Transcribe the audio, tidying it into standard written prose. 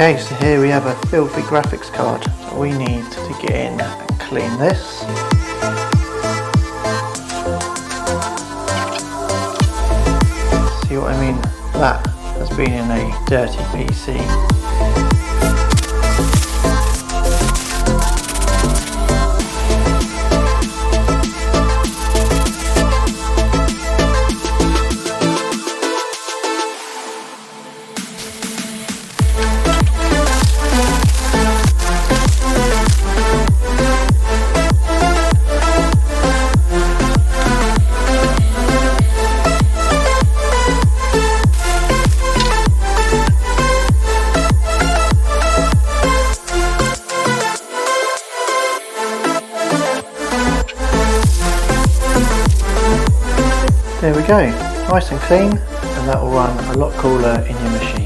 Okay, so here we have a filthy graphics card. So we need to get in and clean this. See what I mean? That has been in a dirty PC. There we go, nice and clean, and that will run a lot cooler in your machine.